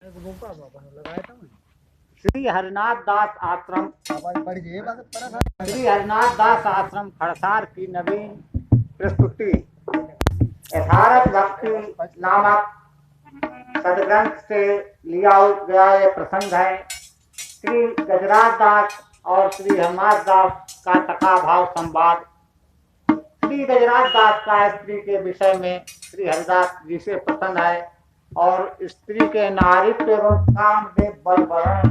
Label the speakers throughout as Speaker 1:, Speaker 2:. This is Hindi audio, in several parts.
Speaker 1: श्री हरिनाथ दास आश्रम खड़सार की नवीन प्रस्तुति यथार्थ भक्ति नामक सदग्रंथ से लिया गया ये प्रसंग है। श्री गजराज दास और श्री हरिनाथ दास का सखा भाव संवाद। श्री गजराज दास का स्त्री के विषय में श्री हरिदास जी से प्रसन्न है और स्त्री के नारीत्व एवं कामदेव बलवरण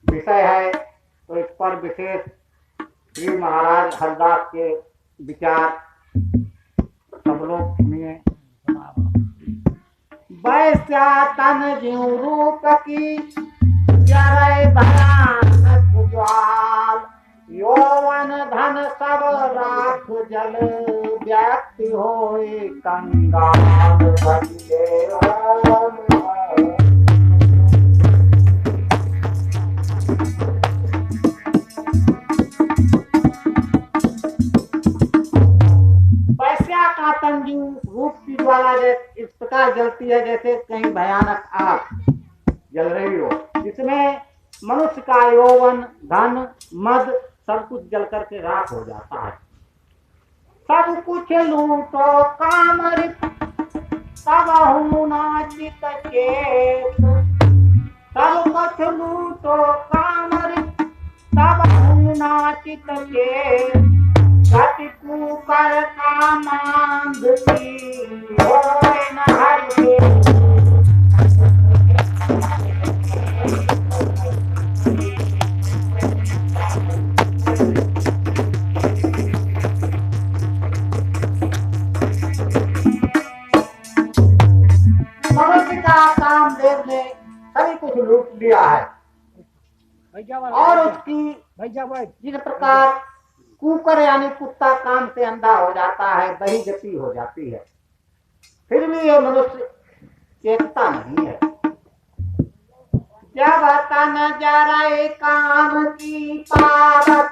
Speaker 1: विषय है, तो इस पर विशेष श्री महाराज हरिदास के विचार सब लोग सुनिए। वैश्या तन जीव रूप की जरय भयानक ज्वाल, यौवन धन सब राख जल, व्यक्ति होए कंगाल भजिए ओम। वैश्या का तंजू रूप की ज्वाला इस प्रकार जलती है जैसे कहीं भयानक आग जल रही हो, जिसमें मनुष्य का यौवन धन मद सब कुछ जल करके राख हो जाता है। सब कुछ लूटो कामरित तब नाचित चेत, सब कुछ लूटो कामरित तब नाचित चेत, गति कुकर का मांग की होए न हर के। मनुष्य का कामदेव ने सभी कुछ लूट लिया है और उसकी जिस प्रकार कुकर यानी कुत्ता काम से अंधा हो जाता है, बही गति हो जाती है, फिर भी ये मनुष्य चेतता नहीं है। जब तन जराए काम की पावत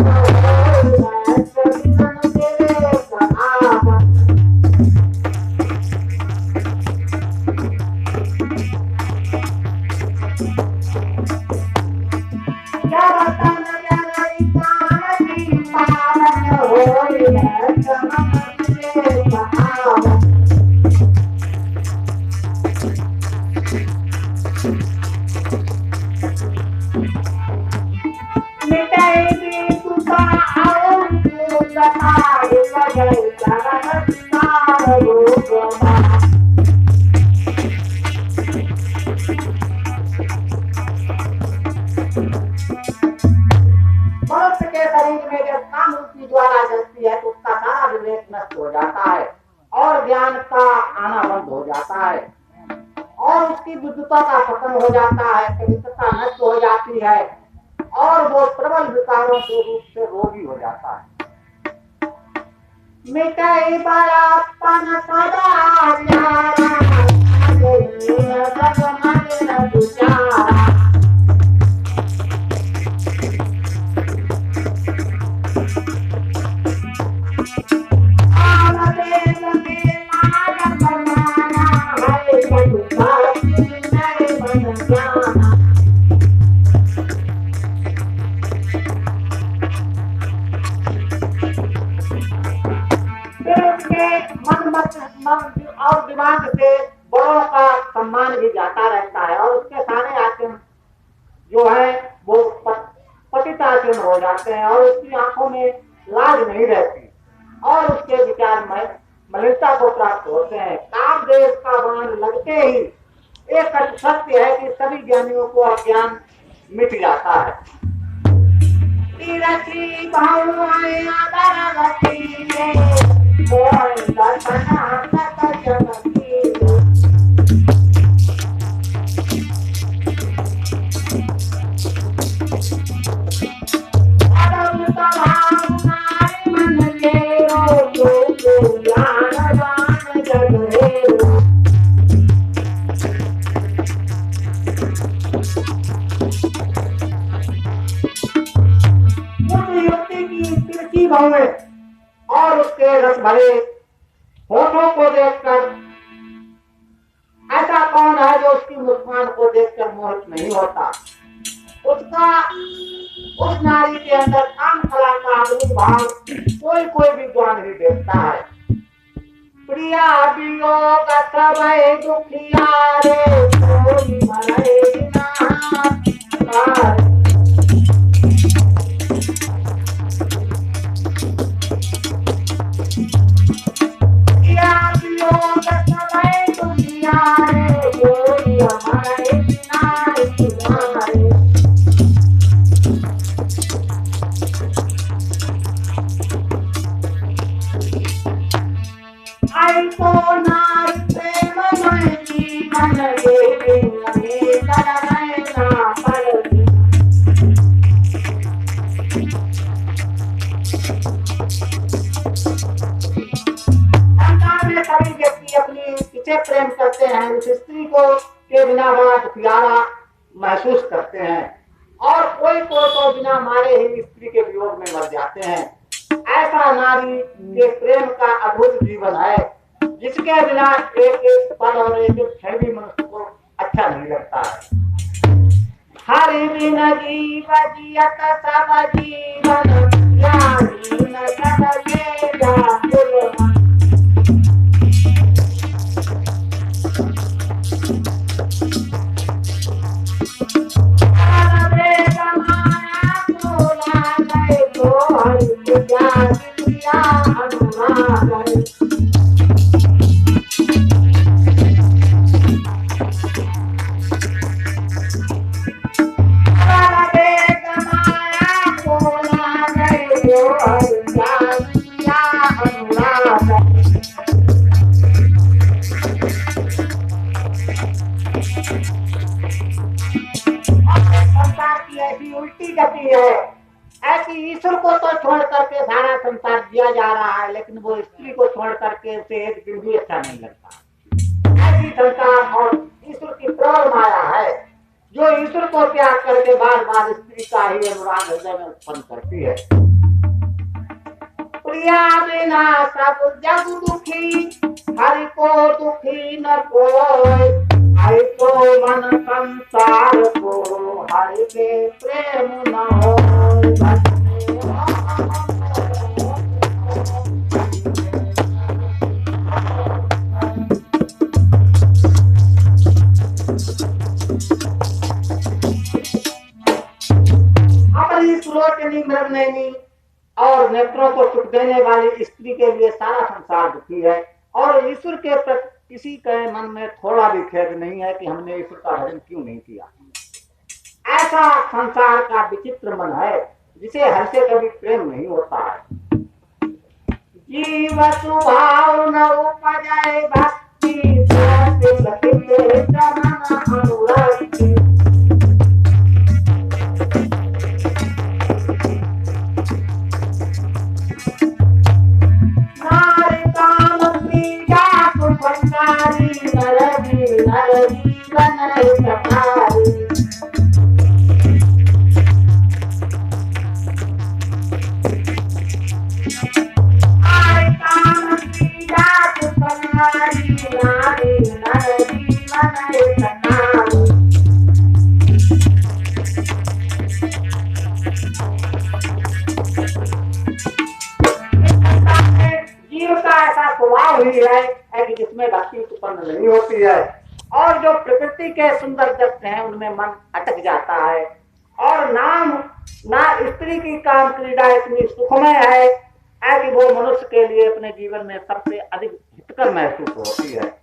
Speaker 1: हो जाता है और ज्ञान का आना बंद हो जाता है और उसकी बुद्धता का पतन हो जाता है, पवित्रता नष्ट हो जाती है और वो प्रबल विकारों के रूप से रोगी हो जाता है। मिटाई बड़ापन सदाचारा, और दिमाग से बड़ों का सम्मान भी जाता रहता है और उसके सारे आचरण जो है वो पतित आचरण हो जाते हैं और उसकी आंखों में लाज नहीं रहती और उसके विचार में मलिनता को प्राप्त होते हैं। कामदेव का बाण लगते ही एक सत्य है कि सभी ज्ञानियों को अज्ञान मिट जाता है। और उसके रस भरे होठों को देखकर ऐसा कौन है जो उसकी मुस्कान को देखकर मोहित नहीं होता? उसका उस नारी के अंदर काम कला का अद्भुत भाव कोई कोई विद्वान ही देखता है। प्रिया वियोग समय दुखिया रे कोई मरे ना पार। प्रिया वियोग समय दुखिया रे कोई हमारे ना तुम्हारे। आई तो नारी प्रेम में जीवन ये लगे करने ना पड़े। संसार में सभी व्यक्ति अपनी किसे प्रेम करते हैं, उस स्त्री को के बिना बड़ा दुखियारा महसूस करते हैं और कोई तो बिना मारे ही स्त्री के वियोग में मर जाते हैं। ऐसा नारी के प्रेम का अद्भुत जीवन है जिसके बिना एक एक पल और एक एक क्षण भी मनुष्य को अच्छा नहीं लगता है। हरि बिन जीव जियत सब जीवन ज्ञानी न सबके जागुल मन। उल्टी गति है। ऐसी ईश्वर को तो छोड़ करके सारा संसार दिया जा रहा है, लेकिन वो स्त्री को छोड़ करके उसे एक दिन भी अच्छा नहीं लगता। ऐसी संसार और ईश्वर की प्रबल माया है जो ईश्वर को त्याग करके बार बार स्त्री का ही अनुराग हृदय में उत्पन्न करती है। प्रिया बिना सब जग दुखी, हरि को दुखी न कोई। हरि को मन संसार को, हरि के प्रेम न हो। अपनी सुलोचनी मृगनयनी और नेत्रों को सुख देने वाली स्त्री के लिए सारा संसार दुखी है और ईश्वर के प्रति किसी के मन में थोड़ा भी खेद नहीं है कि हमने ईश्वर का भजन क्यों नहीं किया। ऐसा संसार का विचित्र मन है जिसे हर से कभी प्रेम नहीं होता है। जीव स्वभाव न उपजाए भक्ति, है कि जिसमें भक्ति उत्पन्न नहीं होती है और जो प्रकृति के सुंदर दृश्य हैं उनमें मन अटक जाता है और ना स्त्री की काम क्रीड़ा इतनी सुखमय है कि वो मनुष्य के लिए अपने जीवन में सबसे अधिक हितकर महसूस होती है।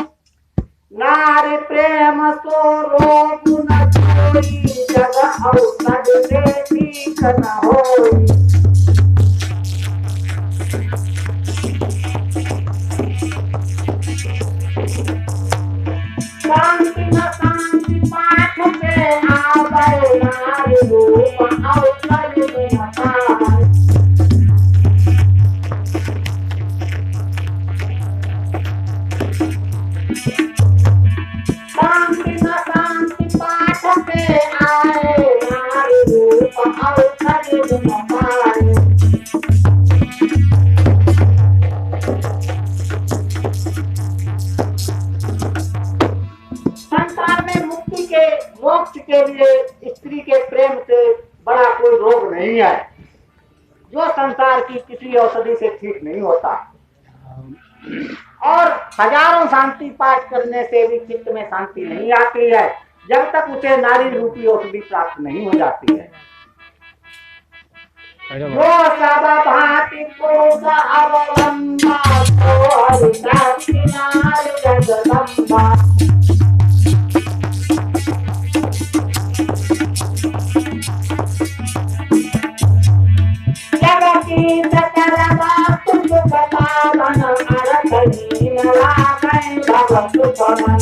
Speaker 1: नारी प्रेम सो रोग न कोई, जग औषध से ठीक न होई। शांति न शांति पाठ पे आवे, नारी रूप अवसर में पाए। शांति न शांति पाठ पे आए, नारी रूप अवसर में पाए। मोक्ष के लिए स्त्री के प्रेम से बड़ा कोई रोग नहीं है, जो संसार की किसी औषधि से ठीक नहीं होता। और हजारों शांति पाठ करने से भी चित्त में शांति नहीं आती है, जब तक उसे नारी रूपी औषधि प्राप्त नहीं हो जाती है। जो सब भांति पुरुष अवलंबा तो हरिदासी नारी जगदम्बा। जगती सकल बात सुख पावन अरथ हीन लागै भगत पवन।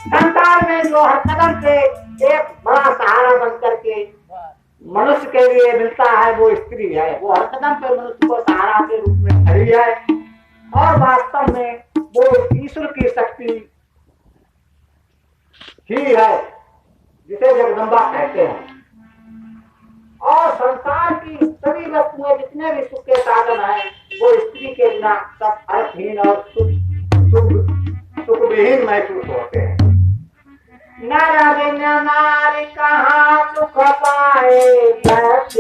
Speaker 1: संसार में जो हर कदम से एक बड़ा सहारा बन करके मनुष्य के लिए मिलता है वो स्त्री है। वो हर कदम पे मनुष्य को सहारा के रूप में खड़ी है और वास्तव में वो ईश्वर की शक्ति ही है, जिसे जगदम्बा कहते हैं। और संसार की सभी वस्तुएं जितने भी सुख के साधन हैं वो स्त्री के बिना सब अर्थहीन और सुख विहीन महसूस होते हैं। नर बिन नारी कहाँ सुख पाए, जग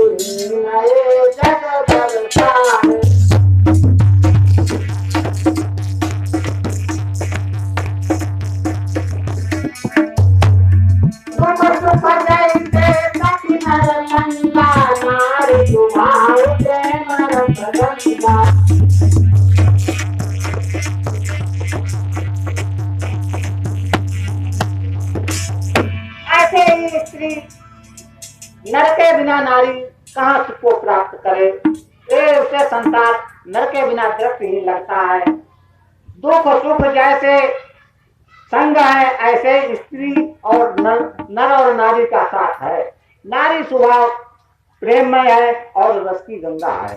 Speaker 1: दर्शाए। सुख जैसे सखी नर मंगा, नारी तुम्हारे प्रेम रस गंगा। ऐसे ही स्त्री नर के बिना नारी कहाँ सुख को प्राप्त करे। उसे संसार नर के बिना दृष्टिहीन लगता है। दुख सुख जैसे संग है, ऐसे स्त्री और नर और नारी का साथ है। नारी स्वभाव प्रेममय है और रस की गंगा है।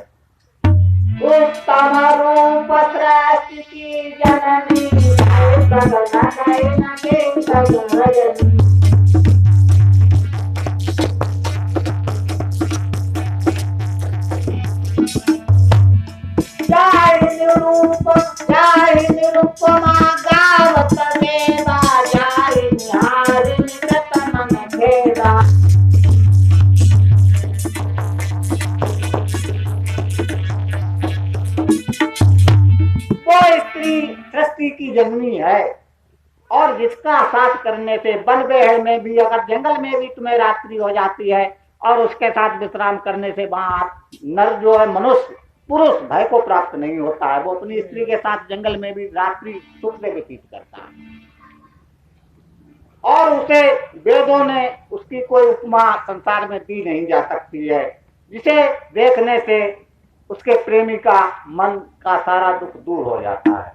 Speaker 1: उत्तम रूप सृष्टि की जननी, जय निरुपमा गावत देवा, जय निहारिणी व्रत मन भेदा। वो स्त्री सृष्टि की जननी है और जिसका साथ करने से वन बेहड़ में भी, अगर जंगल में भी तुम्हें रात्रि हो जाती है और उसके साथ विश्राम करने से वहां नर जो है मनुष्य पुरुष भय को प्राप्त नहीं होता है। वो अपनी स्त्री के साथ जंगल में भी रात्रि सुख से व्यतीत करता है और उसे वेदों ने उसकी कोई उपमा संसार में दी नहीं जा सकती है, जिसे देखने से उसके प्रेमी का मन का सारा दुख दूर हो जाता है।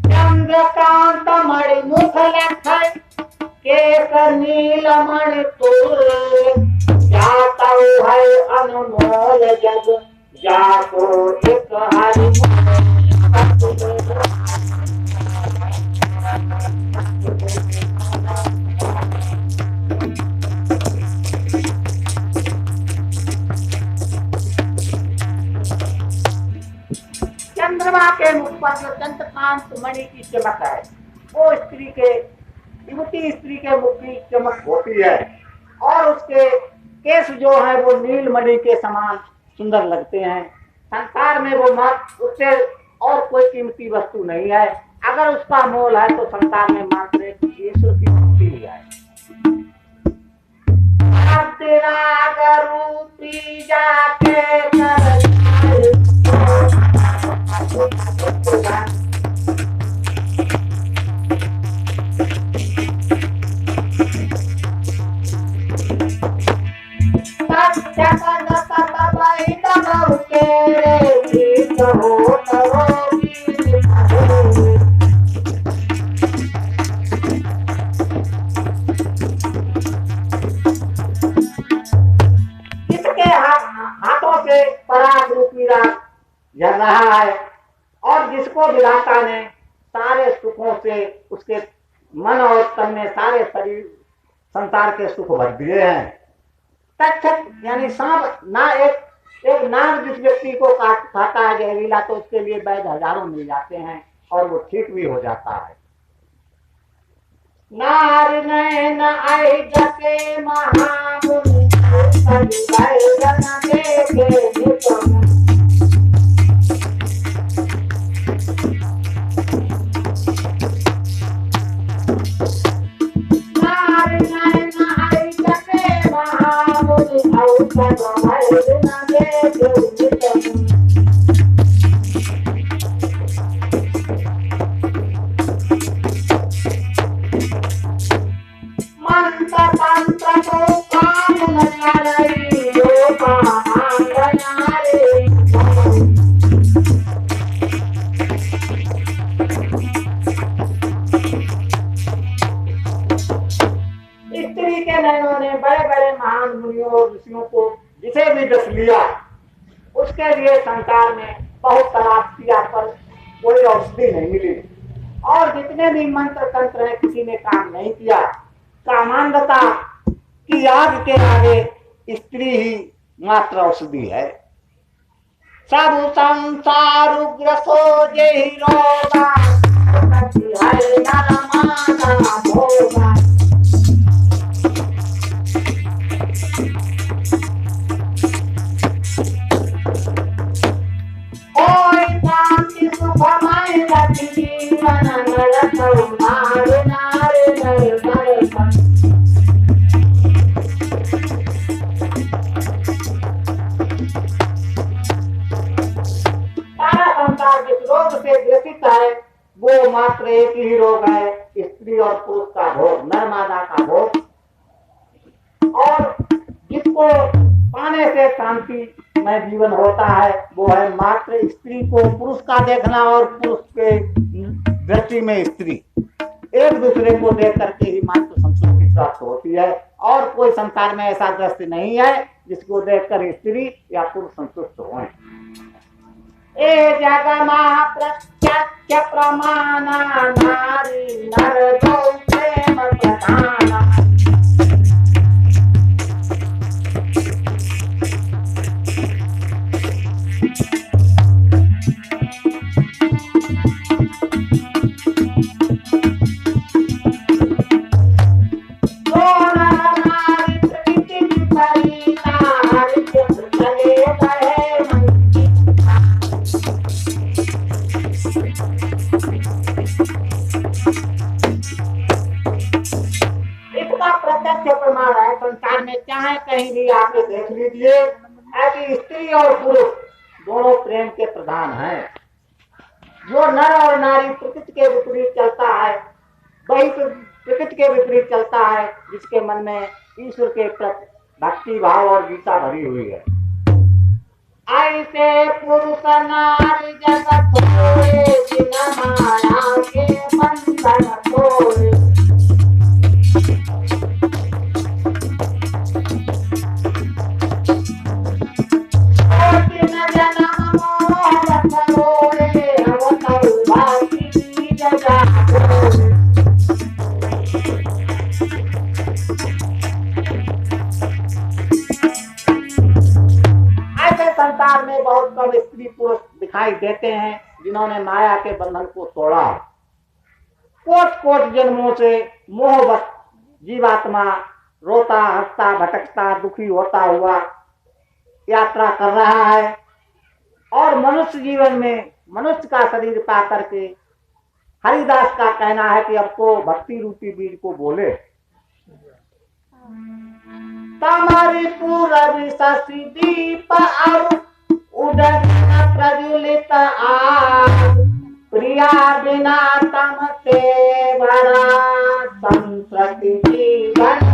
Speaker 1: चंद्रकांत मणि मुख लखै, केस नील मणि तुल, जाता है अनमोल जग, जाको एक हरि। चंद्रमा के मुख पर जो चंद्रकांत मणि की चमक है, वो स्त्री के युवती स्त्री के मुख की चमक होती है और उसके केस जो है वो नील मणि के समान सुंदर लगते हैं। संसार में वो मात्र उससे और कोई कीमती वस्तु नहीं है। अगर उसका मोल है तो संसार में मात्र ईश्वर की भक्ति ही है। राग रूपी जाके हाथों से पराग रूपी राग झर रहा है और जिसको विधाता ने सारे सुखों से उसके मन और तन में सारे शरीर संसार के सुख भर दिए हैं। तक्षक यानी सांप ना एक एक नाग जिस व्यक्ति को काट खाता है जहरीला, तो उसके लिए वैद्य हजारों मिल जाते हैं और वो ठीक भी हो जाता है। नार नैन आई जके महामुनि जन देखे नितम। नार नैन आई जके महामुनि जन देखे नितम। मंत्र तंत्र को काम न करई यो पांगना रे। स्त्री के नयनों ने बड़े बड़े महान मुनियों और ऋषियों को जिसे भी दस लिया, उसके लिए संसार में बहुत तलाश किया पर कोई औषधि नहीं मिली, और जितने भी मंत्र तंत्र है किसी ने काम नहीं किया। कामांधता की आग के आगे स्त्री ही मात्र औषधि है। सब संसार उग्र सोजे ही रोगा, हरे नरमाना भोगा। ओय शांति सुखमय रति जीवन नरक नारे नारे नर नर। सारा संसार जिस रोग से ग्रसित है वो मात्र एक ही रोग है, स्त्री और पुरुष का भोग, नर मादा का भोग। और जिसको पाने से शांति में जीवन होता है वो है मात्र स्त्री को पुरुष का देखना, और पुरुष के दृष्टि में स्त्री, एक दूसरे को देख करके ही मात्र संतुष्टि प्राप्त होती है। और कोई संसार में ऐसा दृष्टि नहीं है जिसको देखकर स्त्री या पुरुष संतुष्ट हों। ए जगमा प्रत्यक्ष प्रमाण नारी नर गौ प्रेम प्रधान। प्रमाण है संसार में, चाहे कहीं भी आके देख लीजिए, ऐसी स्त्री और पुरुष दोनों प्रेम के प्रधान हैं। जो नर और नारी प्रकृति के विपरीत चलता है वही प्रकृति के विपरीत चलता है, जिसके मन में ईश्वर के प्रति भक्ति भाव और गीता भरी हुई है। ऐसे पुरुष नारी जगत होए, बिना माया के बंधन तोड़े। संसार में बहुत कम स्त्री पुरुष दिखाई देते हैं जिन्होंने माया के बंधन को तोड़ा। कोट कोट जन्मों से मोहवश जीवात्मा रोता हंसता भटकता दुखी होता हुआ यात्रा कर रहा है, और मनुष्य जीवन में मनुष्य का शरीर पा करके हरिदास का कहना है कि अब तो भक्ति रूपी बीज को बोले। तमरि पूरबी शशि दीप अरु उदन प्रज्वलित आग, प्रिया बिना तम ते भरा संस्कृति जीवन।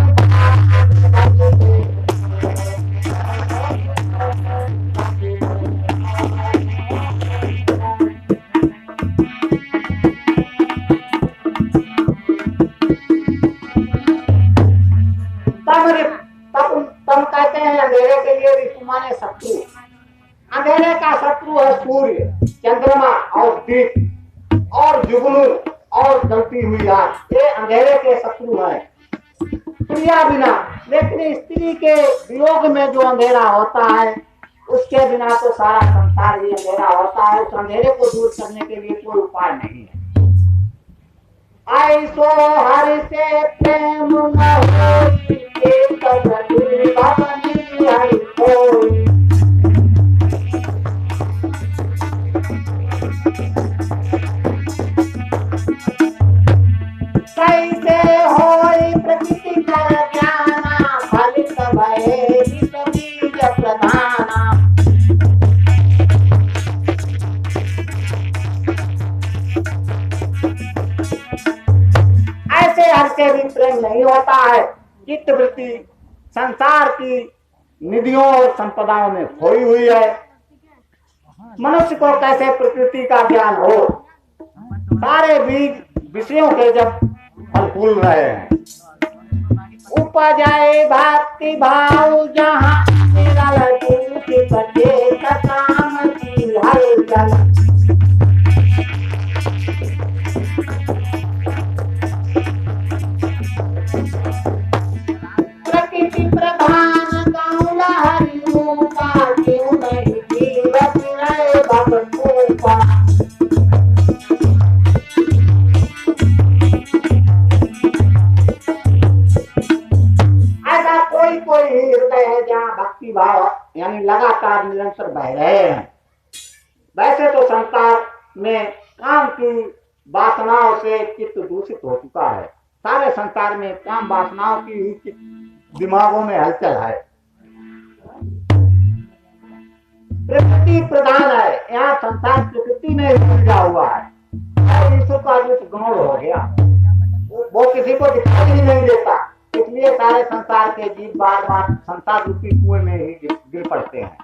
Speaker 1: तम कहते हैं अंधेरे के लिए ऋतुमाने शत्रु। अंधेरे का शत्रु है सूर्य, चंद्रमा और दीप और जुगनू और जलती हुई आग, ये अंधेरे के शत्रु हैं। प्रिया बिना, लेकिन स्त्री के वियोग में जो अंधेरा होता है उसके बिना तो सारा संसार ही अंधेरा होता है। उस अंधेरे को दूर करने के लिए कोई उपाय नहीं है। ऐसो हरि से प्रेम न होई, एक भजन भवनी हरि कोई। कैसे होई प्रकृति कर ज्ञाना, फलित भये विष बीज प्रधाना। ऐसे हर से भी प्रेम नहीं होता है। चित्त वृत्ति संसार की निधियों और संपदाओं में खोई हुई है। मनुष्य को कैसे प्रकृति का ज्ञान हो? सारे बीज विषयों के जब फल फूल रहे हैं। उपजाए भक्ति भाव जहाँ निरल दूती बचे काम की हलचल। प्रकृति प्रधान गौला हरिओं का, क्यों नहीं जीवत रहे भक्तों का। कोई हृदय है जहाँ भक्ति भाव यानी लगातार निरंतर बह रहे हैं। वैसे तो संसार में काम की वासनाओं से चित्त दूषित हो चुका है। सारे संसार में काम वासनाओं की ही दिमागों में हलचल है। प्रकृति प्रधान है, यहाँ संसार प्रकृति में उलझा हुआ है। ईश्वर का रूप गौण हो गया, वो किसी को दिखाई ही नहीं देता। इसलिए सारे संसार के जीव बार बार संसार रूपी कुएं में ही गिर पड़ते हैं।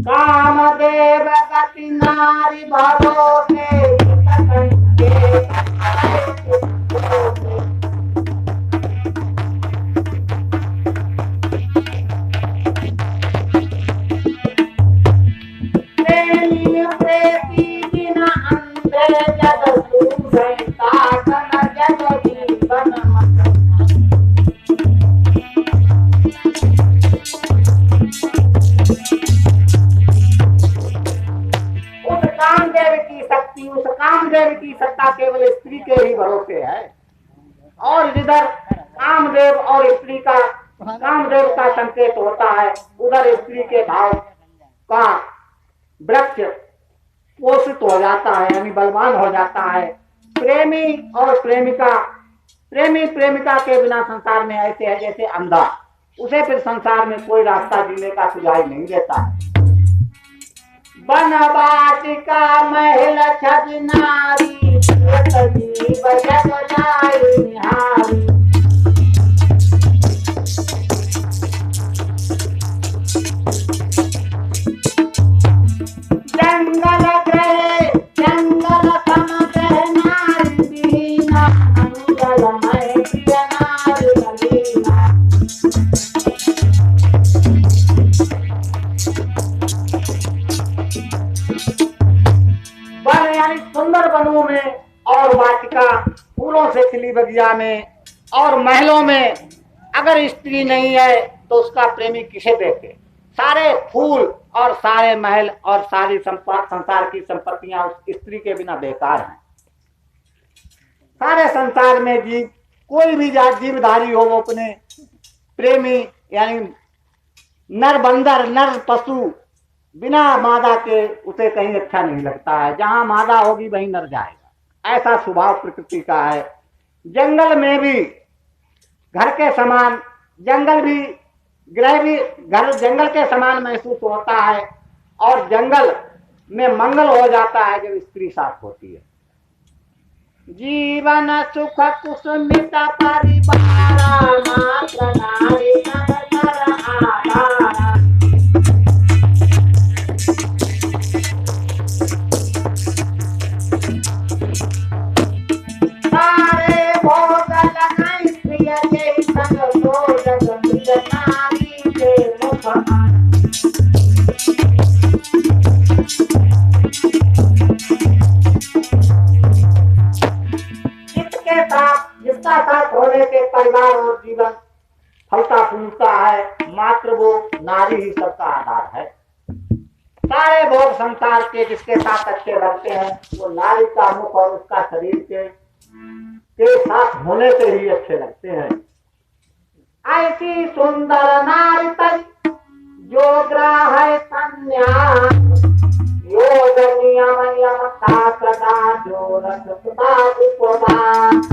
Speaker 1: कामदेव गति नारी भरोसे, प्रेमी प्रेती बिना अंधे जग सूझता, जग जीवन उस कामदेव की सत्ता केवल स्त्री के ही भरोसे है। और जिधर कामदेव और स्त्री का कामदेव का संकेत होता है, उधर स्त्री के भाव का वृक्ष पोषित हो जाता है, यानी बलवान हो जाता है। प्रेमी और प्रेमिका, प्रेमी प्रेमिका के बिना संसार में ऐसे है जैसे अंधा। उसे फिर संसार में कोई रास्ता जीने का सुझाव नहीं देता है। बनवाटिका महल छज नारी, जीव जग जाए निहारी। जंगल ग्रह जंगल समग्रह नारी दीना, मंगल मय प्रिय नारी नलीना। वन यानी सुंदर वनों में और वाटिका फूलों से खिली बगिया में और महलों में अगर स्त्री नहीं है तो उसका प्रेमी किसे देखे? सारे फूल और सारे महल और सारी संसार की संपत्तियां उस स्त्री के बिना बेकार हैं। सारे संसार में जीव कोई भी जीवधारी हो, वो अपने प्रेमी यानी नर बंदर नर पशु बिना मादा के उसे कहीं अच्छा नहीं लगता है। जहां मादा होगी वहीं नर जाएगा, ऐसा स्वभाव प्रकृति का है। जंगल में भी घर के समान, जंगल भी ग्रह भी घर जंगल के समान महसूस होता है। और जंगल में मंगल हो जाता है जब स्त्री साथ होती है। जीवन सुख कुसुमित परिवार, मात्र नारी नर आधार। सारे भोग लगाई प्रिय के संग, तो जग प्रिय नारी के मुख। जिसके साथ जिसका साथ होने से परिवार और जीवन फलता फूलता है, मात्र वो नारी ही सबका आधार है। सारे भोग संसार के जिसके साथ अच्छे लगते हैं वो नारी का मुख और उसका शरीर के साथ होने से ही अच्छे लगते हैं। ऐसी सुंदर नारी तक जो ग्राह संन्यास, योग नियम यमता सदा जो रसता उपवास।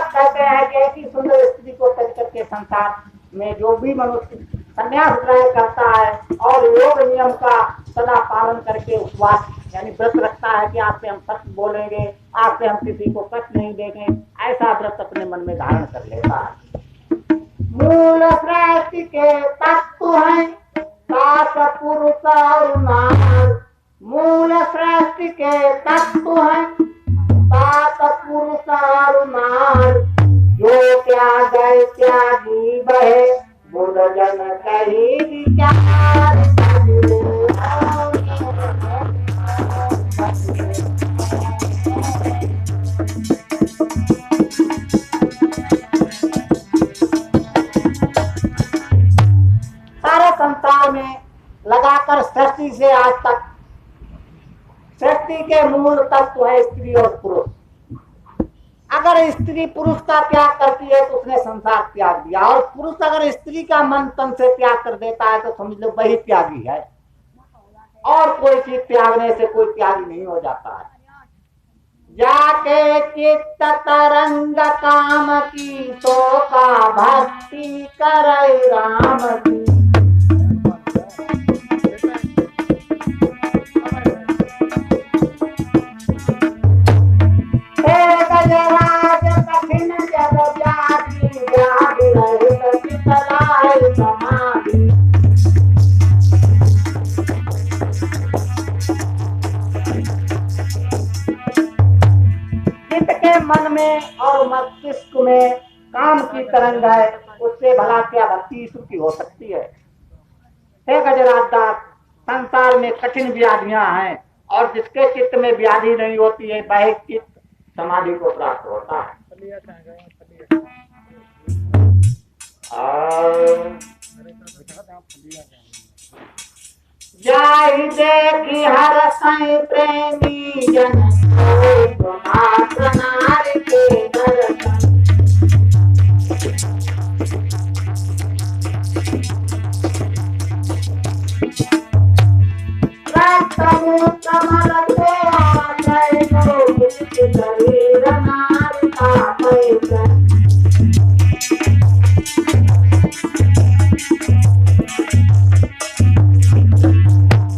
Speaker 1: कहते हैं कि ऐसी सुंदर स्त्री को तज करके संसार में जो भी मनुष्य संन्यास ग्रहण करता है और योग नियम का सदा पालन करके उपवास यानी व्रत रखता है कि आज से हम सत्य बोलेंगे, आज से हम किसी को कष्ट नहीं देंगे, ऐसा व्रत अपने मन में धारण कर लेता है। मूल सृष्टि के तत्व हैं सात पुरुष और नार, मूल सृष्टि के तत्व हैं सात पुरुष और नार, जो त्याग त्यागी बहे बुध जन कही विचार। सारे संसार में लगाकर सृष्टि से आज तक सृष्टि के मूल तत्व है स्त्री और पुरुष। अगर स्त्री पुरुष का त्याग करती है तो उसने संसार त्याग दिया, और पुरुष अगर स्त्री का मन तन से त्याग कर देता है तो समझ लो वही त्यागी है, और कोई चीज त्यागने से कोई त्यागी नहीं हो जाता है। जाके चित्त तरंग काम की तो का भक्ति करे राम की। गजराज कठिन जग व्याधि व्याधि रहित चितलाय समाधि। चित्त के मन में और मस्तिष्क में काम की तरंग है, उससे भला क्या भक्ति ईश्वर की हो सकती है। हे गजराज दास, संसार में कठिन व्याधियां हैं और जिसके चित्त में व्याधि नहीं होती है वह चित्त समाधि को प्राप्त होता है। जाहि देखी हर साई प्रेमी जन नारी के दर्शन। कमल से शरीर नारी का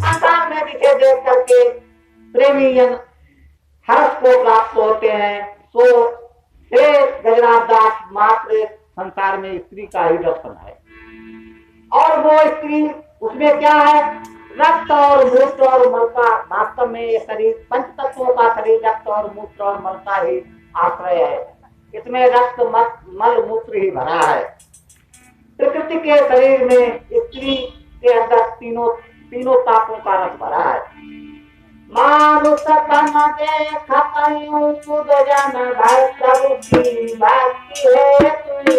Speaker 1: संसार में दिखे देख करके प्रेमी जन हर्ष को प्राप्त होते हैं। तो हे गजराज दास, मात्र संसार में स्त्री का ही दर्शन है, और वो स्त्री उसमें क्या है, रक्त और मूत्र और मल का। वास्तव में ये शरीर पंच तत्वों का शरीर रक्त और मूत्र और मल का ही आश्रय है। इसमें रक्त मल मूत्र ही भरा है। प्रकृति के शरीर में स्त्री के अंदर तीनों तापों का रस भरा है। मानुष तन देख कयूं सुध जन भय प्रभु की भक्ति है तुझे।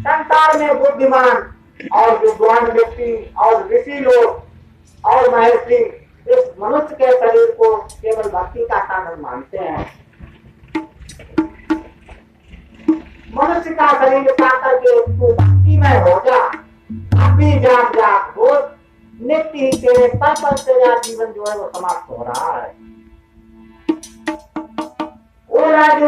Speaker 1: संसार में बुद्धिमान और विद्वान व्यक्ति और ऋषि लोग और महर्षि इस मनुष्य के शरीर को केवल भक्ति का साधन मानते हैं। मनुष्य का शरीर पाकर के तू भक्ति में हो जा, अभी जाग जाग हो, नित्य ही तेरे पल तेरा जीवन जो है वो समाप्त हो रहा है। उलझ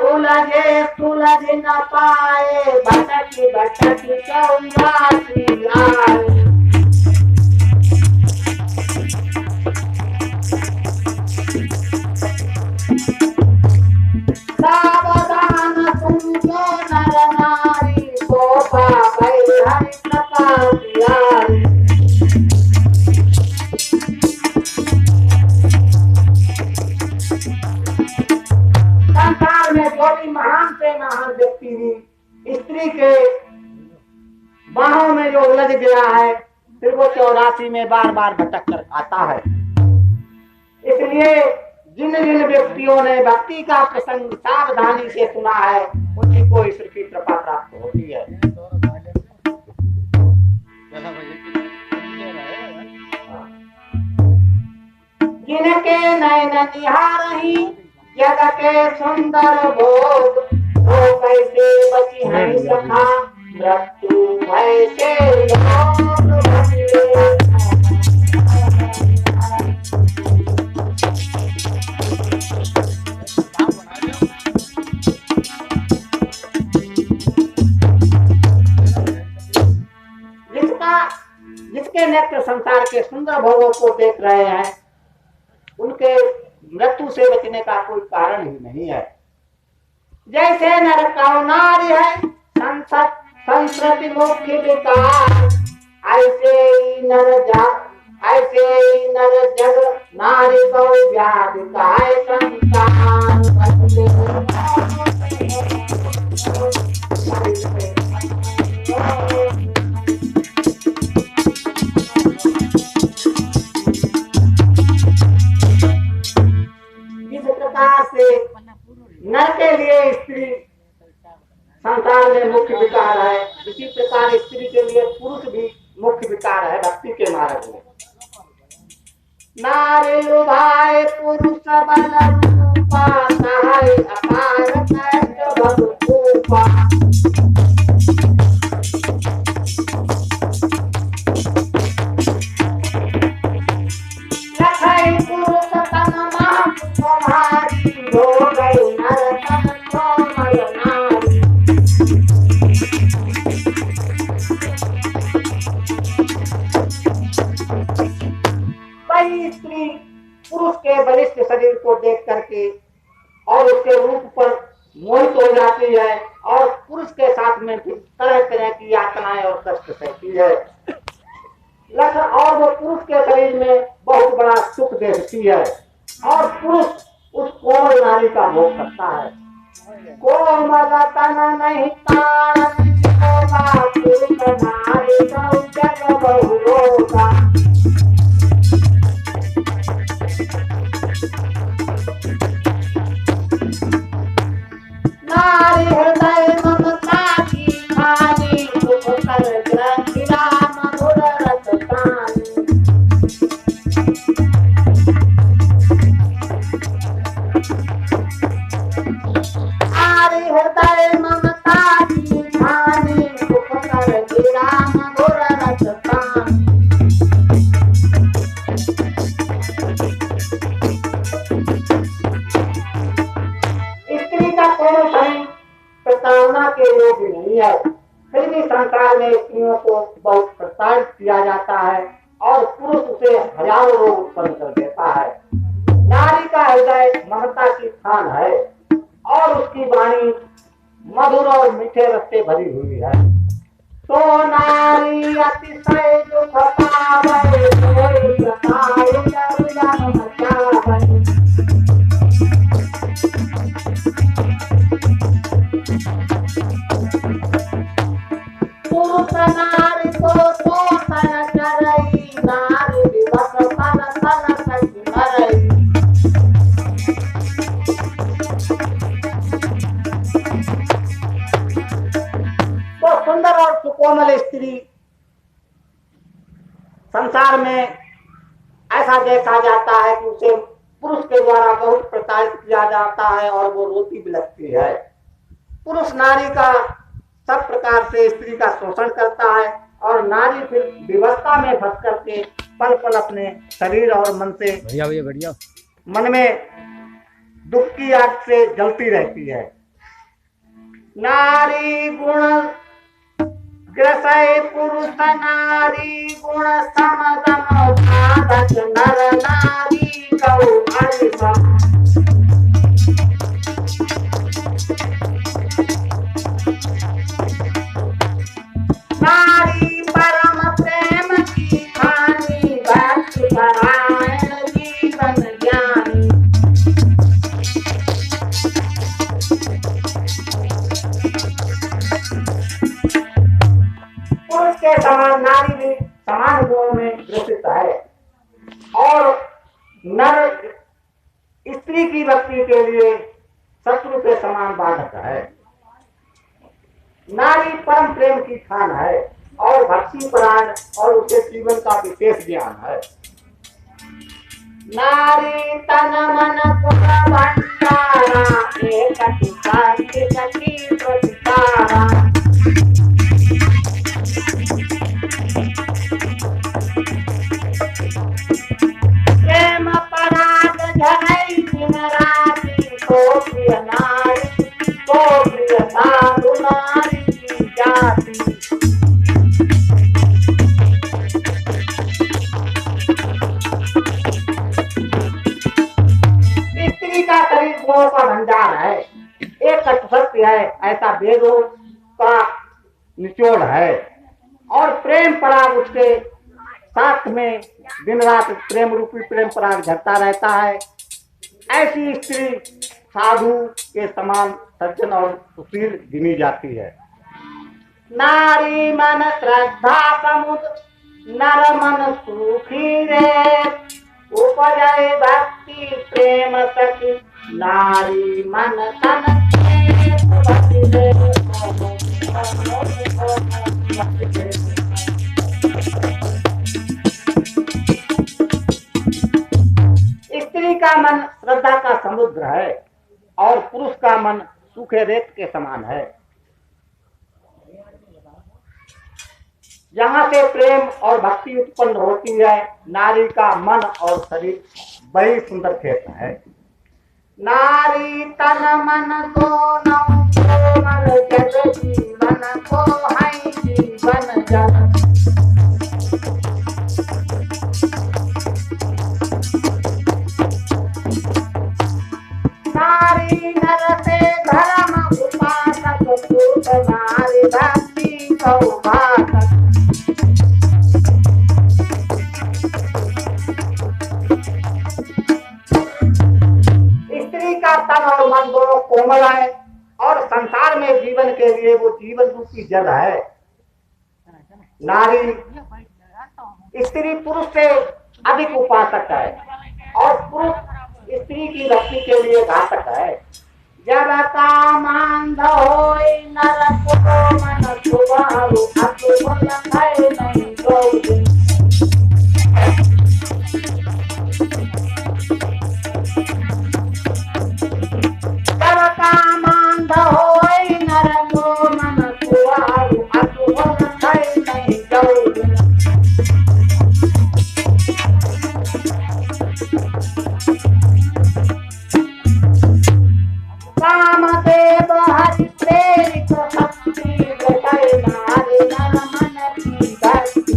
Speaker 1: उलझे सुलझ न पाए, भटकी भटकी चौरासी आए। नारी को पावै हरि कृपा प्यारी। संसार में जो भी महान से महान व्यक्ति भी स्त्री के बाहों में जो उलझ गया है, फिर वो 84 में बार बार भटक कर आता है। इसलिए जिन जिन व्यक्तियों ने भक्ति का प्रसंग सावधानी से सुना है, उन्हीं को ईश्वर की कृपा प्राप्त होती है। जिनके नयन निहारही जग के सुंदर भोग, वो कैसे बची है सखा मृत्यु भय से लोग भले। जिसके नेत्र संसार के सुंदर भोगों को देख रहे हैं, उनके मृत्यु से बचने का कोई कारण ही नहीं है। जैसे नर का नारी है संस्कृति मुख्य विकार, ऐसे ही नर जग नारी को व्याधि का है संसार। नर के लिए स्त्री संसार में मुख्य विकार है, इसी प्रकार स्त्री के लिए पुरुष भी मुख्य विकार है भक्ति के मार्ग में। नारी लुभाए पुरुष बल रूपा, सहाय अपार कष्ट भूपा। लखई पुरुष तन मां तुम्हारी, हो गई नर तन सोमय नारी। कई स्त्री पुरुष के बलिष्ठ शरीर को देख करके और उसके रूप पर मोहित हो जाती है और पुरुष के साथ में फिर तरह तरह की यातनाएं और कष्ट सहती है। और वो पुरुष के शरीर में बहुत बड़ा सुख देखती है और पुरुष उस कोमल नारी का भोग करता है। कोमल तन नहीं तान पुरुष नारी जग बहुरोगा। नारी हृदय ममता की खानी, सुख कर ग्रंथिरा मधुर रस पानी। नारी हृदय ममता की खानी, सुख कर गिरा मधुर रस पानी। स्त्री का कोई धन प्रताड़ना के योग नहीं है, फिर भी संसार में स्त्रियों को बहुत प्रताड़ित किया जाता है और पुरुष उसे हजारों रोग उत्पन्न कर देता है। नारी का हृदय ममता की खान है और उसकी वाणी मधुर और मीठे रस से भरी हुई है। तो नारी अतिशय दुख पावे, कोई बताए जग जग मचावे। पुरुष नारी को शोषण करई, नारी विवश तन तन सखी मरई। तो सुंदर और सुकोमल स्त्री संसार में ऐसा देखा जाता है कि उसे पुरुष के द्वारा बहुत प्रताड़ित किया जाता है और वो रोती बिलखती है। पुरुष नारी का सब प्रकार से स्त्री का शोषण करता है और नारी फिर विवस्था में फंस करके पल पल अपने शरीर और मन से बढ़िया मन में दुख की आग से जलती रहती है। नारी गुण ग्रसय पुरुष नारी गुण समदम साधक नर नारी गौ हरिसम। नारी परम प्रेम की खानी, भक्ति परायण जीवन ज्ञानी। पुरुष के समान नारी भी समान गुणों में ग्रसित है और नर स्त्री की भक्ति के लिए शत्रु के समान बाधक है। नारी परम प्रेम की खान है और भक्ति परायण और उसे जीवन का विशेष ज्ञान है। नारी तन मन पुर भंडारा, एक सखी प्रतिकारा। प्रेम पराग झरई दिन राति, को प्रिय नारी, को प्रिय साधु नारी की जाति। स्त्री का शरीर गुणों का भंडार है, एक सत्य है ऐसा वेदों का निचोड़ है और प्रेम पराग उसके साथ में दिन रात प्रेम रूपी प्रेम पराग झरता रहता है। ऐसी स्त्री साधु के समान सज्जन और सुशील गिनी जाती है। नारी मन श्रद्धा समुद्र, नर मन सुखी रे, उपजय भक्ति प्रेम सखी, नारी मन तन स्त्री का मन श्रद्धा का समुद्र है और पुरुष का मन सूखे रेत के समान है। जहाँ से प्रेम और भक्ति उत्पन्न होती है, नारी का मन और शरीर बड़ी सुंदर खेत है। नारी तन मन दोनों कोमल, जग जीवन को है जीवन जल। नारी नर से धर्म उपासक, पुरुष नारी भक्ति सौभासक। स्त्री का तन और मन दोनों कोमल है और संसार में जीवन के लिए वो जीवन रूपी जल है। नारी स्त्री पुरुष से अधिक उपासक है और पुरुष स्त्री की भक्ति के लिए घातक है। जब कामांध होय नर को मन सुबारु, अतुल है नहीं गौरी। जब कामांध होय नर को मन सुबारु, अतुल है नहीं गौरी। कामदेव हरि प्रेरित शक्ति, जय नारी नर मन की भक्ति।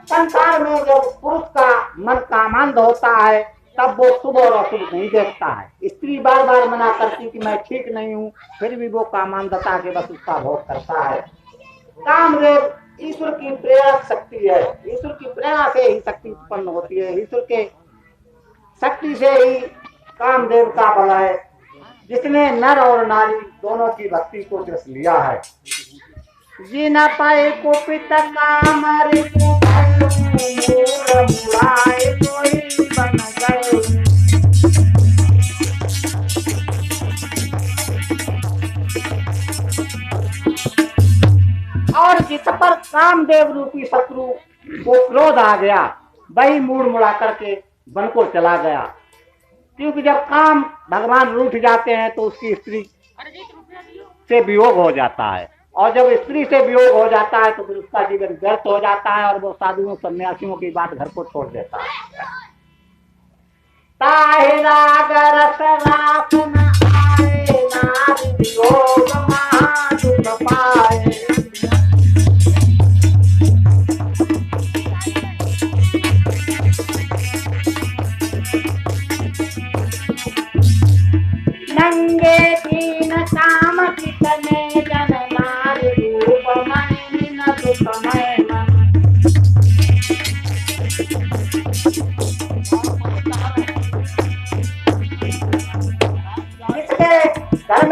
Speaker 1: संसार में जब पुरुष का मन कामांध होता है तब वो शुभ और अशुभ नहीं देखता है। स्त्री बार बार मना करती कि मैं ठीक नहीं हूँ, फिर भी वो कामांधता के बस उसका भोग करता है। कामदेव ईश्वर की प्रेरक शक्ति है, ईश्वर की प्रेरणा से ही शक्ति उत्पन्न होती है। ईश्वर के शक्ति से ही कामदेव का बल है, जिसने नर और नारी दोनों की भक्ति को जस लिया है। जिन पाए कुपित काम ऋतु मुलाए कोई बन गए। और जिस पर कामदेव रूपी शत्रु को क्रोध आ गया, वही मूड मुड़ा करके वन को चला गया। क्योंकि जब काम भगवान रूठ जाते हैं तो उसकी स्त्री से वियोग हो जाता है, और जब स्त्री से वियोग हो जाता है तो फिर उसका जीवन व्यर्थ हो जाता है और वो साधुओं सन्यासियों की बात घर को छोड़ देता है। ताहि राग रस रास न आए, नारी वियोग महादुख पाए।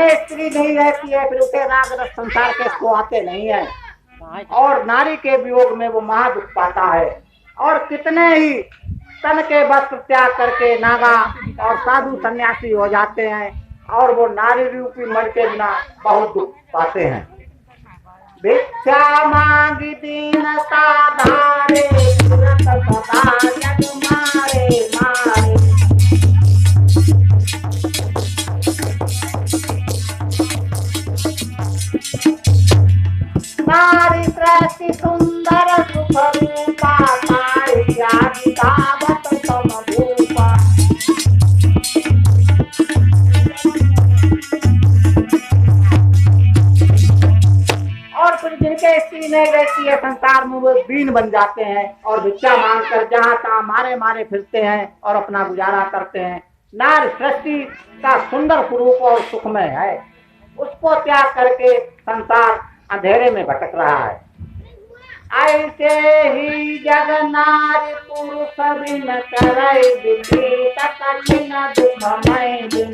Speaker 1: में स्त्री नहीं रहती है फिर उसे राग रस संसार के इसको आते नहीं है, और नारी के वियोग में वो महा दुख पाता है। और कितने ही तन के वस्त्र त्याग करके नागा और साधु सन्यासी हो जाते हैं और वो नारी रूपी मर के बिना बहुत दुख पाते हैं। भिक्षा मांगी दीनता धारे तुरंत सदा जग मारे मारे। नारी सृष्टि सुंदर सुख रूपा तारी आदि गावत तम भूपा। और फिर जिनके स्त्री नहीं रहती है संसार में वो दीन बन जाते हैं और भिक्षा मांगकर जहाँ तहाँ मारे मारे फिरते हैं और अपना गुजारा करते हैं। नारी सृष्टि का सुंदर स्वरूप और सुखमय है, उसको त्याग करके संसार अंधेरे में भटक रहा है। ऐसे ही जग नारी पुरुष बिन करे विधि कठिन दुखमय दिन।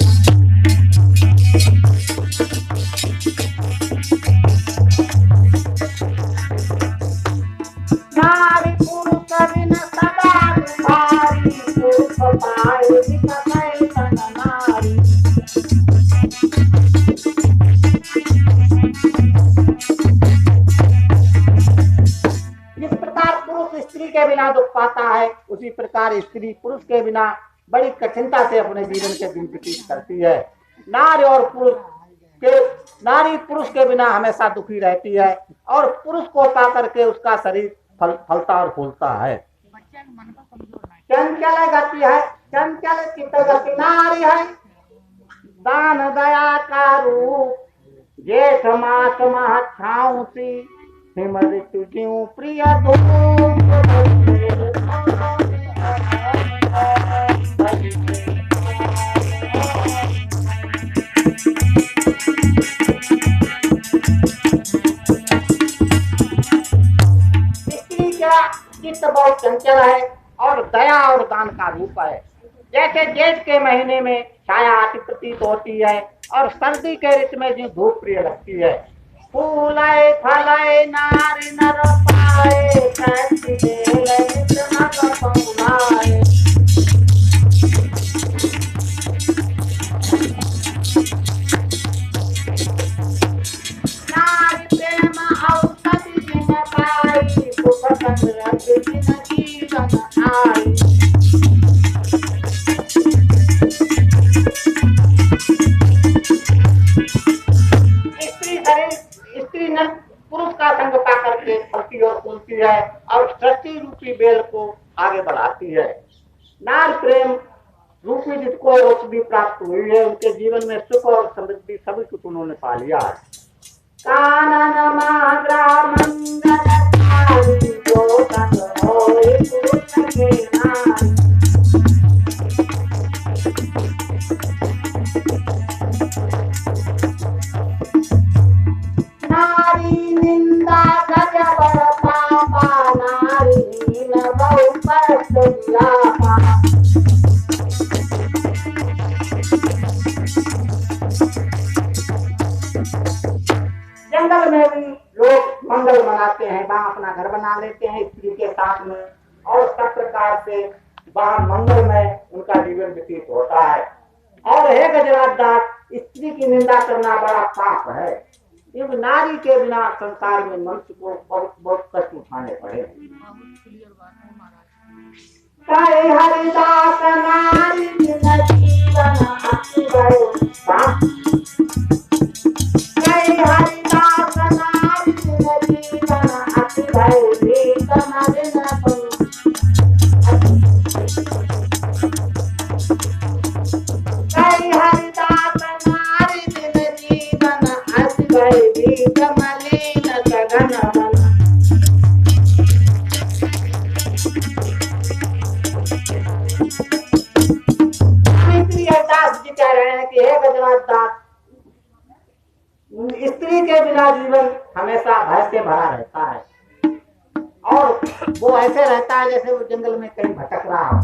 Speaker 1: नारी पुरुष बिन सदा दुखारी पुरुष पाए विकसै तन नारी। जिस प्रकार पुरुष स्त्री के बिना दुख पाता है उसी प्रकार स्त्री पुरुष के बिना बड़ी कठिनता से अपने जीवन के दिन व्यतीत करती है। नारी पुरुष के बिना हमेशा दुखी रहती है और पुरुष को पा करके उसका शरीर फलता और फूलता है। चंचल गति है, चंचल चित्त गति नारी है, दान दया का रूप जेठ मास मह छाऊसी हिम ऋतु ज्यों प्रिय धूप। स्त्री का चित्त बहुत चंचल है और दया और दान का रूप है। जैसे जेठ के महीने में छाया आती प्रतीत होती है और सर्दी के ऋतु में जो धूप प्रिय लगती है। फूले फले नारी नर पाए कैसी बेले नर पौलाए। नारी प्रेम औषधि जिन पाई सुख समृद्धि जिन जीवन आई। स्त्री न पुरुष का संग पा करके फलती और फूलती है और सृष्टि रूपी बेल को आगे बढ़ाती है। नार प्रेम रूपी जिसको औषधि प्राप्त हुई है उनके जीवन में सुख और समृद्धि सभी कुछ उन्होंने पा लिया है। कानन माद्रा मंगलकारी जो संग होए पुरुष के नारी। नारी निंदा गजबर पापा नारी हीन बहु पर दुर्लापा। जंगल में भी लोग मंगल मनाते हैं, वहाँ अपना घर बना लेते हैं स्त्री के साथ में और सब प्रकार से वहाँ मंगल में उनका जीवन व्यतीत होता है। और हे गजराज दास, स्त्री की निंदा करना बड़ा पाप है क्योंकि नारी के बिना संसार में मनुष्य को बहुत बहुत कष्ट उठाने पड़े। हरिदास नारी जीवन हरिदास नारी जीवन अति भय हरिदास नारी जीवन अति भय मलिन सघन दास जी कह रहे हैं कि हे गजराज दास, स्त्री के बिना जीवन हमेशा भय से भरा रहता है और वो ऐसे रहता है जैसे वो जंगल में कहीं भटक रहा हो।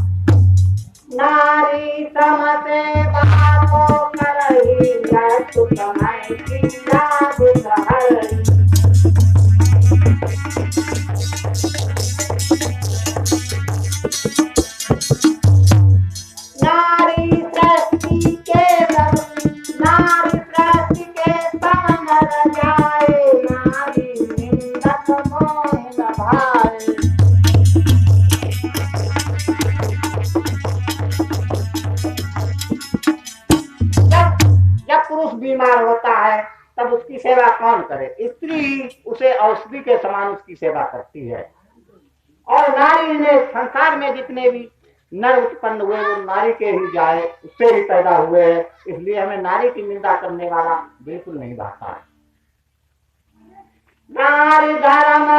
Speaker 1: नारी समते बापो करही समय की याद हरी। नारी सृष्टि के नारी सृष्टि के संग जाए, नारी निंदक मोह न भाए। जब पुरुष बीमार होता है तब उसकी सेवा कौन करे? स्त्री उसे औषधि के समान उसकी सेवा करती है। और नारी ने संसार में जितने भी नर उत्पन्न हुए वो नारी के ही जाए, उससे ही पैदा हुए हैं, इसलिए हमें नारी की निंदा करने वाला बिल्कुल नहीं भाता है। नारी धर्म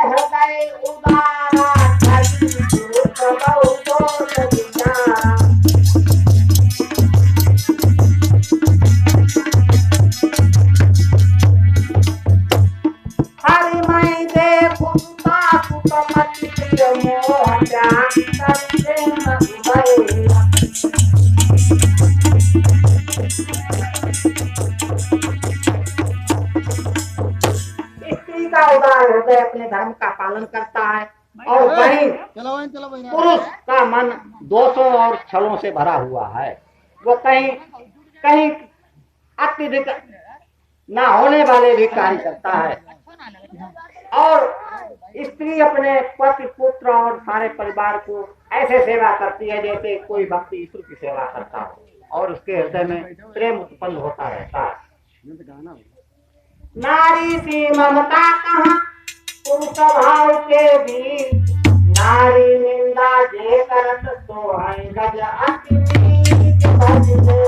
Speaker 1: हृदय उदारा, हरि मई देखो कुटमति मोह त्याग करते न उदय। स्त्री का उदार हृदय अपने धर्म का पालन करता है और वहीं पुरुष का मन दोषों और छलों से भरा हुआ है। वो कहीं कहीं अत्यधिक न होने वाले भी कार्य करता है। और स्त्री अपने पति पुत्र और सारे परिवार को ऐसे सेवा करती है जैसे कोई भक्ति ईश्वर की सेवा करता हो, और उसके हृदय में प्रेम उत्पन्न होता रहता है। नारी सी ममता कहाँ पुरुष भाव के भी, नारी निंदा जे करत तो है गज अति नीच भजले।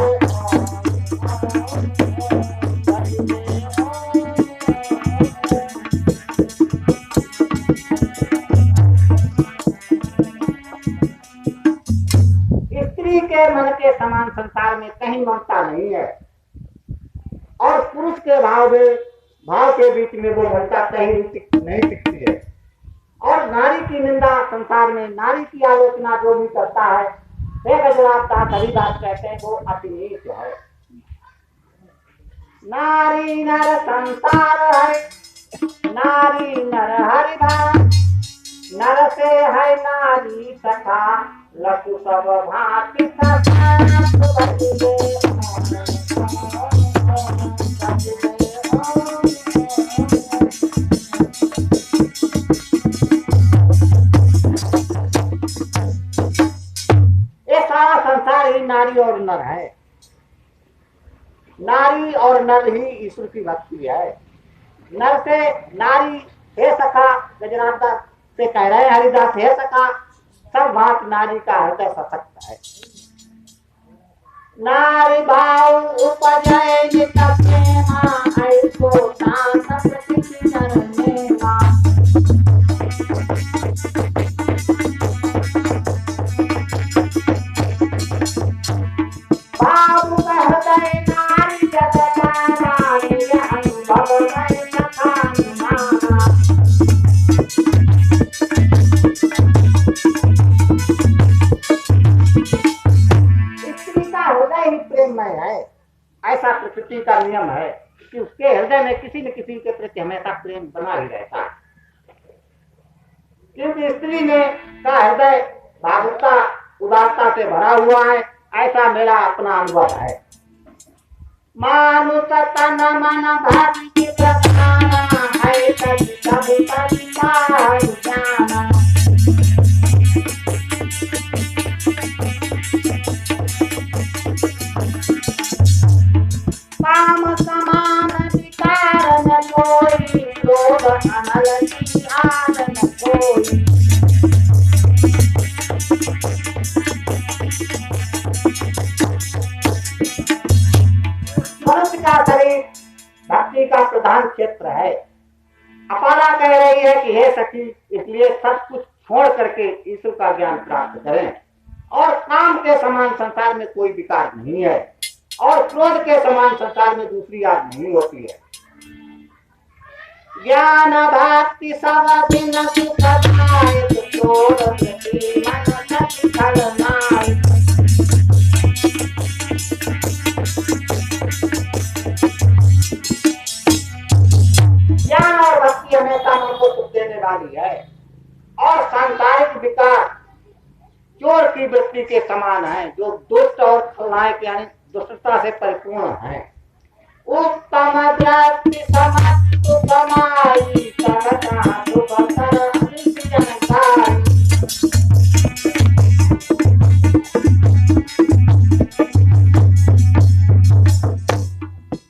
Speaker 1: स्त्री के मन के समान संसार में कहीं ममता नहीं है, और पुरुष के भाव के बीच में वो ममता कहीं नहीं टिकती है। और नारी की निंदा संसार में, नारी की आलोचना जो भी करता है, हे गजराज दास हरिदास कहते हैं, वो अति नीच है। नारी नर संसार है, नारी नर हरिदास, नर से है नारी सखा, लघु सब भांति ये सारा संसार ही नारी और नर है। नारी और नर ही ईश्वर की भक्ति है। नर से नारी हे सखा, गजराज दास से कह रहे हरिदास, हे सखा, सब भांत नारी का हृदय सशक्त है। नारी भाव उपजय नित प्रेमा, ऐसो शांत प्रकृति नर नेमा। भाव हृदय नारी जगदाना, अनुभव में कथा निमाना। प्रेममय है, ऐसा प्रकृति का नियम है कि उसके हृदय में किसी न किसी के प्रति हमेशा प्रेम बना ही रहता है। क्योंकि स्त्री में का हृदय भावुकता उदारता से भरा हुआ है, ऐसा मेरा अपना अनुभव है। मानुष तन मन भक्ति प्रधाना है, कभी परिवार जाना। काम समान विकार न कोई, लोभ अनल की आन न कोई। मनुष्य का शरीर भक्ति का प्रधान क्षेत्र है। अपाला कह रही है कि हे सखी, इसलिए सब कुछ छोड़ करके ईश्वर का ज्ञान प्राप्त करें। और काम के समान संसार में कोई विकार नहीं है, और क्रोध के समान संसार में दूसरी आग नहीं होती है। ज्ञान भक्ति सब दिन सुखदायक, क्रोध प्रति मन सति खलनायक। के समान है, जो दुष्ट और खलनायक यानी दुष्टता से परिपूर्ण है। उत्तम व्यक्ति समस्तु कमाई करता सुभतर जानकारी।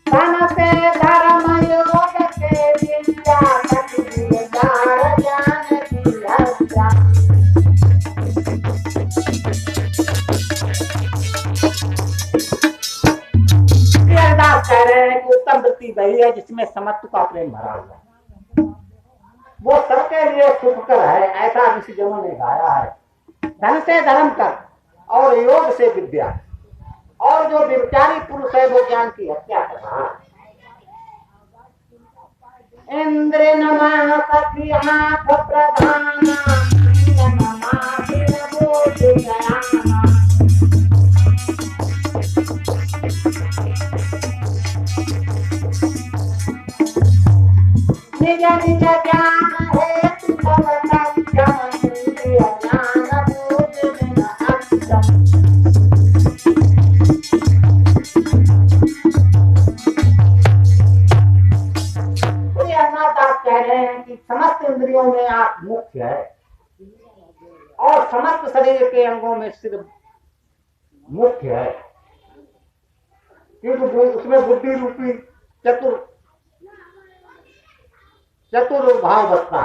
Speaker 1: तन से धर्म योग के विद्या कटिदार ज्ञान की हत्या। अरदास कह रहे हैं कि उत्तम वृत्ति वही है जिसमें समत्व का प्रेम भरा हुआ है, वो सबके लिए सुखकर है, ऐसा ऋषिजनों ने गाया है। धन से धर्म कर और योग से विद्या, और जो व्यभिचारी पुरुष है वो ज्ञान की हत्या कर रहा है। इंद्र नमः सखी आंख प्रधाना निज निज ज्ञान है ज्ञान बोध बिन अक्षम। कह रहे हैं कि समस्त इंद्रियों में आंख मुख्य है और समस्त शरीर के अंगों में सिर मुख्य है, क्योंकि उसमें बुद्धि रूपी चतुर भाव बसता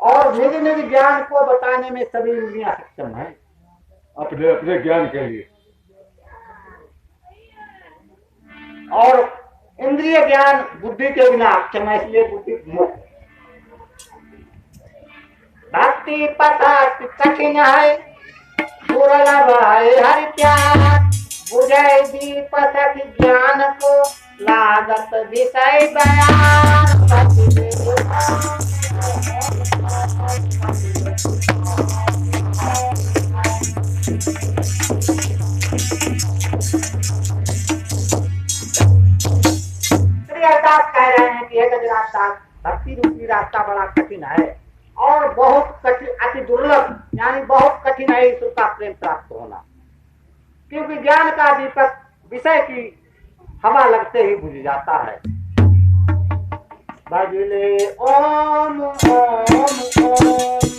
Speaker 1: और निज निज ज्ञान को बताने में सभी इंद्रियां सक्षम है
Speaker 2: अपने अपने ज्ञान के लिए।
Speaker 1: और इंद्रिय ज्ञान बुद्धि के बिना अक्षम है, इसलिए बुद्धि मुक्त। भक्ति पता कठिन है दुर्लभ है हरि प्यार, बुझे दीप सखी ज्ञान को लागत विषय बयान। अरदास कह रहे हैं कि भक्ति रूपी रास्ता बड़ा कठिन है और बहुत कठिन, अति दुर्लभ यानी बहुत कठिन है ईश्वर का प्रेम प्राप्त होना, क्योंकि ज्ञान का दीपक विषय की हवा लगते ही बुझ जाता है। भजले ओम ओम ओम